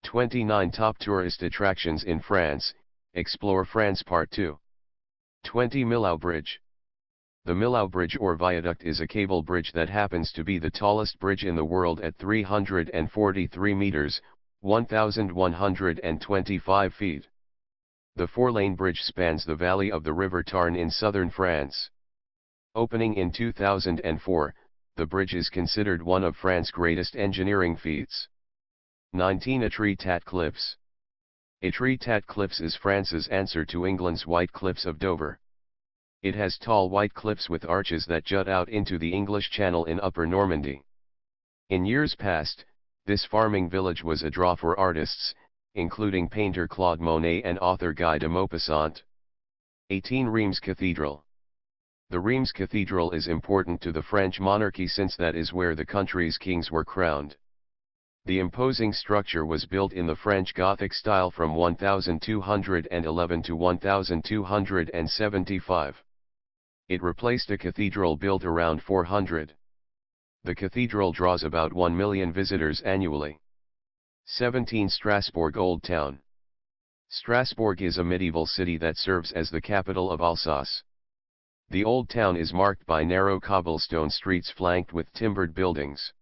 29 Top Tourist Attractions in France, Explore France Part 2. 20 Millau Bridge. The Millau Bridge or viaduct is a cable bridge that happens to be the tallest bridge in the world at 343 meters, 1,125 feet. The four-lane bridge spans the valley of the River Tarn in southern France. Opening in 2004, the bridge is considered one of France's greatest engineering feats. 19 Étretat Cliffs. Étretat Cliffs is France's answer to England's White Cliffs of Dover. It has tall white cliffs with arches that jut out into the English Channel in Upper Normandy. In years past, this farming village was a draw for artists, including painter Claude Monet and author Guy de Maupassant. 18 Reims Cathedral. The Reims Cathedral is important to the French monarchy since that is where the country's kings were crowned. The imposing structure was built in the French Gothic style from 1211 to 1275. It replaced a cathedral built around 400. The cathedral draws about 1 million visitors annually. 17 Strasbourg Old Town. Strasbourg is a medieval city that serves as the capital of Alsace. The Old Town is marked by narrow cobblestone streets flanked with timbered buildings.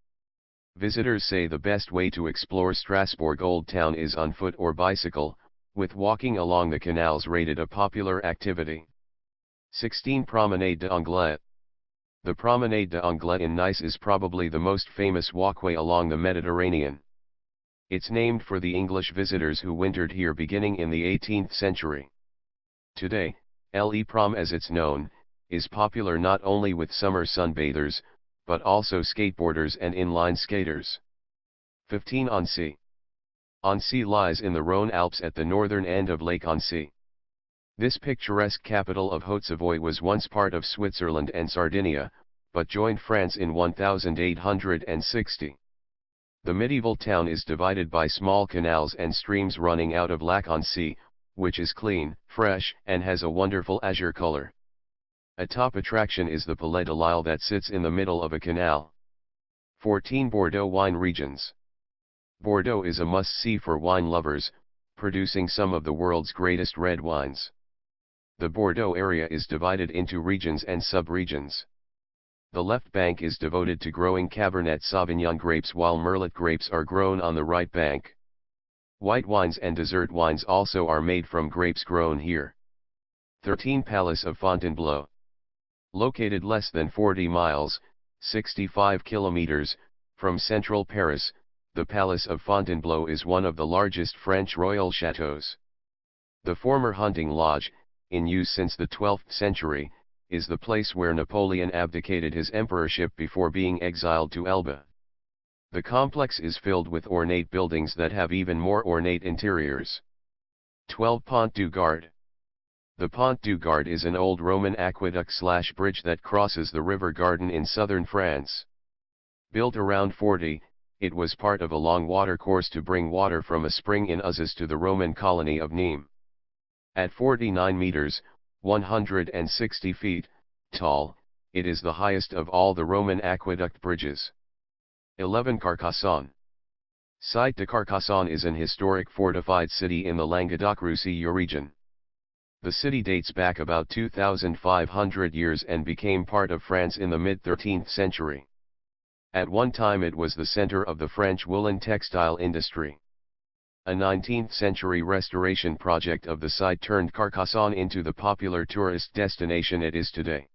Visitors say the best way to explore Strasbourg Old Town is on foot or bicycle, with walking along the canals rated a popular activity. 16 Promenade d'Anglais. The Promenade d'Anglais in Nice is probably the most famous walkway along the Mediterranean. It's named for the English visitors who wintered here beginning in the 18th century. Today, Le Prom as it's known, is popular not only with summer sunbathers, but also skateboarders and inline skaters. 15 Annecy. Annecy lies in the Rhône Alps at the northern end of Lake Annecy. This picturesque capital of Haute-Savoie was once part of Switzerland and Sardinia, but joined France in 1860. The medieval town is divided by small canals and streams running out of Lac Annecy, which is clean, fresh, and has a wonderful azure color. A top attraction is the Palais de Lille that sits in the middle of a canal. 14 Bordeaux Wine Regions. Bordeaux is a must-see for wine lovers, producing some of the world's greatest red wines. The Bordeaux area is divided into regions and sub-regions. The left bank is devoted to growing Cabernet Sauvignon grapes while Merlot grapes are grown on the right bank. White wines and dessert wines also are made from grapes grown here. 13 Palace of Fontainebleau. Located less than 40 miles, 65 kilometers, from central Paris, the Palace of Fontainebleau is one of the largest French royal chateaux. The former hunting lodge, in use since the 12th century, is the place where Napoleon abdicated his emperorship before being exiled to Elba. The complex is filled with ornate buildings that have even more ornate interiors. 12 Pont du Gard. The Pont du Gard is an old Roman aqueduct/bridge that crosses the River Garden in southern France. Built around 40, it was part of a long watercourse to bring water from a spring in Uzes to the Roman colony of Nîmes. At 49 meters, 160 feet, tall, it is the highest of all the Roman aqueduct bridges. 11 Carcassonne. Site de Carcassonne is an historic fortified city in the Languedoc-Roussillon region. The city dates back about 2,500 years and became part of France in the mid-13th century. At one time it was the center of the French woolen textile industry. A 19th-century restoration project of the site turned Carcassonne into the popular tourist destination it is today.